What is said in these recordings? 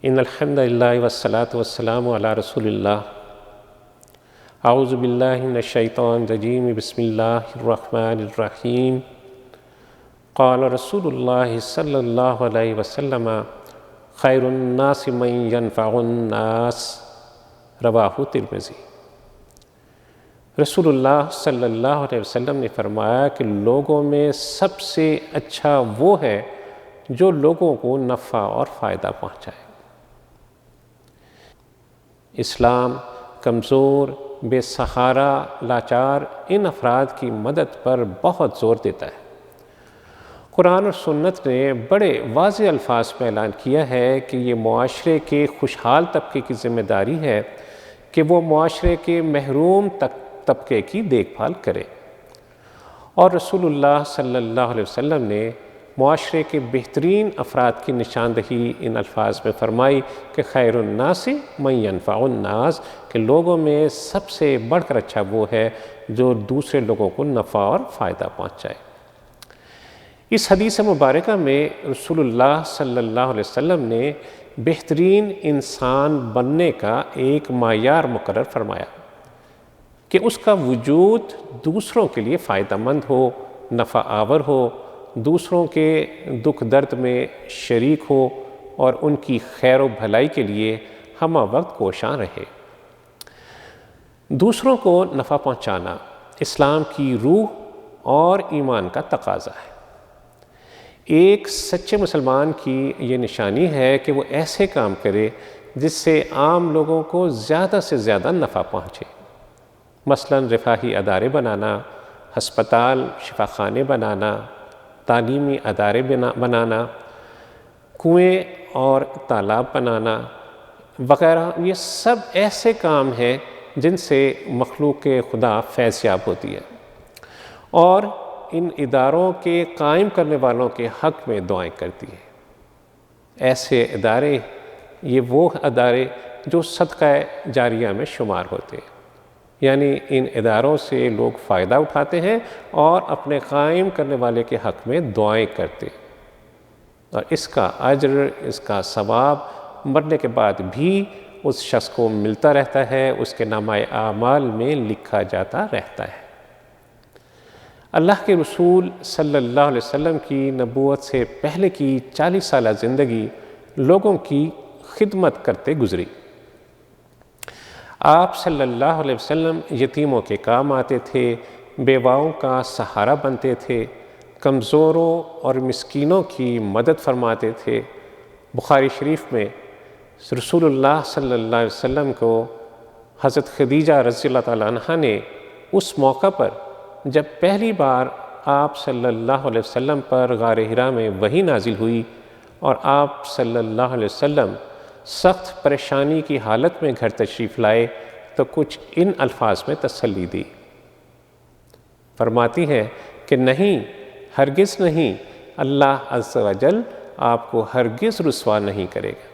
ان الحمد للہ والصلاة والسلام علی رسول اللہ اعوذ باللہ من الشیطان الرجیم بسم اللہ الرحمن الرحیم قال رسول اللہ صلی اللہ علیہ وسلم خیر الناس من ینفع الناس رواہ ترمذی۔ رسول اللہ صلی اللہ علیہ وسلم نے فرمایا کہ لوگوں میں سب سے اچھا وہ ہے جو لوگوں کو نفع اور فائدہ پہنچائے۔ اسلام کمزور، بے سہارا، لاچار ان افراد کی مدد پر بہت زور دیتا ہے۔ قرآن اور سنت نے بڑے واضح الفاظ میں اعلان کیا ہے کہ یہ معاشرے کے خوشحال طبقے کی ذمہ داری ہے کہ وہ معاشرے کے محروم طبقے کی دیکھ بھال کرے، اور رسول اللہ صلی اللہ علیہ وسلم نے معاشرے کے بہترین افراد کی نشاندہی ان الفاظ میں فرمائی کہ خیر الناس من ینفع الناس، کہ لوگوں میں سب سے بڑھ کر اچھا وہ ہے جو دوسرے لوگوں کو نفع اور فائدہ پہنچائے۔ اس حدیث مبارکہ میں رسول اللہ صلی اللہ علیہ وسلم نے بہترین انسان بننے کا ایک معیار مقرر فرمایا کہ اس کا وجود دوسروں کے لیے فائدہ مند ہو، نفع آور ہو، دوسروں کے دکھ درد میں شریک ہو اور ان کی خیر و بھلائی کے لیے ہمہ وقت کوشاں رہے۔ دوسروں کو نفع پہنچانا اسلام کی روح اور ایمان کا تقاضا ہے۔ ایک سچے مسلمان کی یہ نشانی ہے کہ وہ ایسے کام کرے جس سے عام لوگوں کو زیادہ سے زیادہ نفع پہنچے، مثلاً رفاہی ادارے بنانا، ہسپتال، شفاخانے بنانا، تعلیمی ادارے بنانا، کنویں اور تالاب بنانا وغیرہ۔ یہ سب ایسے کام ہیں جن سے مخلوق خدا فیض یاب ہوتی ہے، اور ان اداروں کے قائم کرنے والوں کے حق میں دعائیں کرتی ہے۔ ایسے ادارے یہ وہ ادارے جو صدقہ جاریہ میں شمار ہوتے ہیں، یعنی ان اداروں سے لوگ فائدہ اٹھاتے ہیں اور اپنے قائم کرنے والے کے حق میں دعائیں کرتے ہیں، اور اس کا اجر، اس کا ثواب مرنے کے بعد بھی اس شخص کو ملتا رہتا ہے، اس کے نامہ اعمال میں لکھا جاتا رہتا ہے۔ اللہ کے رسول صلی اللہ علیہ وسلم کی نبوت سے پہلے کی 40 سالہ زندگی لوگوں کی خدمت کرتے گزری۔ آپ صلی اللہ علیہ وسلم یتیموں کے کام آتے تھے، بیواؤں کا سہارا بنتے تھے، کمزوروں اور مسکینوں کی مدد فرماتے تھے۔ بخاری شریف میں رسول اللہ صلی اللہ علیہ وسلم کو حضرت خدیجہ رضی اللہ تعالیٰ عنہا نے اس موقع پر جب پہلی بار آپ صلی اللہ علیہ وسلم پر غار حرا میں وحی نازل ہوئی اور آپ صلی اللہ علیہ وسلم سخت پریشانی کی حالت میں گھر تشریف لائے تو کچھ ان الفاظ میں تسلی دی۔ فرماتی ہیں کہ نہیں، ہرگز نہیں، اللہ عز و جل آپ کو ہرگز رسوا نہیں کرے گا،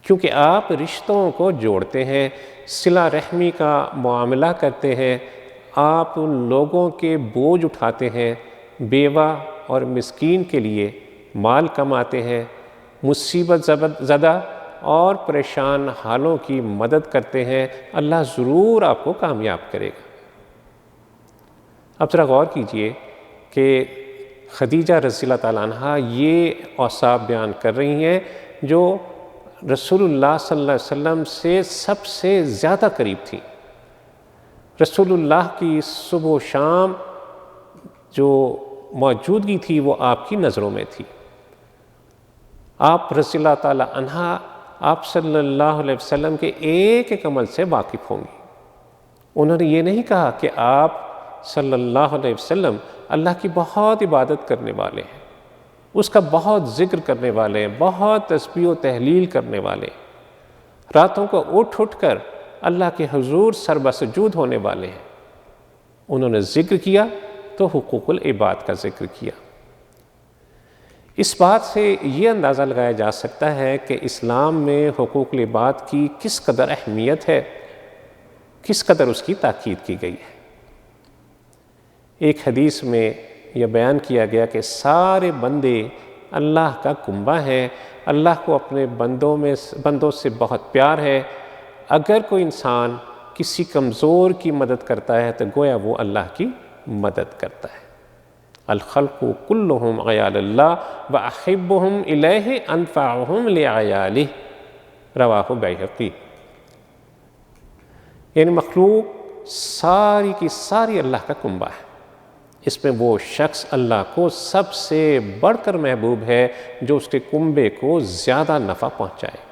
کیونکہ آپ رشتوں کو جوڑتے ہیں، صلہ رحمی کا معاملہ کرتے ہیں، آپ ان لوگوں کے بوجھ اٹھاتے ہیں، بیوہ اور مسکین کے لیے مال کماتے ہیں، مصیبت زدہ اور پریشان حالوں کی مدد کرتے ہیں، اللہ ضرور آپ کو کامیاب کرے گا۔ اب ذرا غور کیجئے کہ خدیجہ رضی اللہ تعالیٰ عنہ یہ اوصاف بیان کر رہی ہیں جو رسول اللہ صلی اللہ علیہ وسلم سے سب سے زیادہ قریب تھیں۔ رسول اللہ کی صبح و شام جو موجودگی تھی وہ آپ کی نظروں میں تھی۔ آپ رضی اللہ تعالیٰ عنہ آپ صلی اللہ علیہ وسلم کے ایک ایک عمل سے واقف ہوں گی۔ انہوں نے یہ نہیں کہا کہ آپ صلی اللہ علیہ وسلم اللہ کی بہت عبادت کرنے والے ہیں، اس کا بہت ذکر کرنے والے ہیں، بہت تسبیح و تحلیل کرنے والے ہیں، راتوں کو اٹھ کر اللہ کے حضور سربسجود ہونے والے ہیں۔ انہوں نے ذکر کیا تو حقوق العباد کا ذکر کیا۔ اس بات سے یہ اندازہ لگایا جا سکتا ہے کہ اسلام میں حقوق العباد کی کس قدر اہمیت ہے، کس قدر اس کی تاکید کی گئی ہے۔ ایک حدیث میں یہ بیان کیا گیا کہ سارے بندے اللہ کا کنبہ ہیں اللہ کو اپنے بندوں سے بہت پیار ہے۔ اگر کوئی انسان کسی کمزور کی مدد کرتا ہے تو گویا وہ اللہ کی مدد کرتا ہے۔ الخلق کلہم عیال اللہ واحبہم الیہ انفعہم لعیالہ، رواہ بیہقی۔ یعنی مخلوق ساری کی ساری اللہ کا کنبہ ہے، اس میں وہ شخص اللہ کو سب سے بڑھ کر محبوب ہے جو اس کے کنبے کو زیادہ نفع پہنچائے۔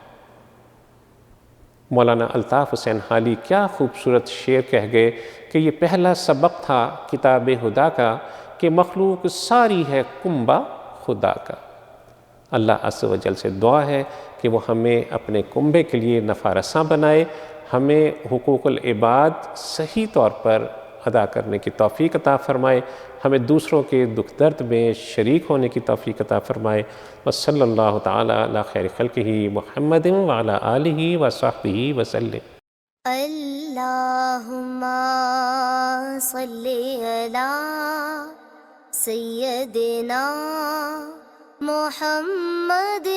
مولانا الطاف حسین حالی کیا خوبصورت شعر کہہ گئے کہ یہ پہلا سبق تھا کتاب خدا کا کہ مخلوق ساری ہے کنبہ خدا کا۔ اللہ عز و جل سے دعا ہے کہ وہ ہمیں اپنے کنبے کے لیے نفع رساں بنائے، ہمیں حقوق العباد صحیح طور پر ادا کرنے کی توفیق عطا فرمائے، ہمیں دوسروں کے دکھ درد میں شریک ہونے کی توفیق عطا فرمائے۔ وصلی اللہ تعالی علی خیر خلقہ محمد وعلی آلہ وصحبہ وسلم۔ اللہم صلی علی سیدنا محمد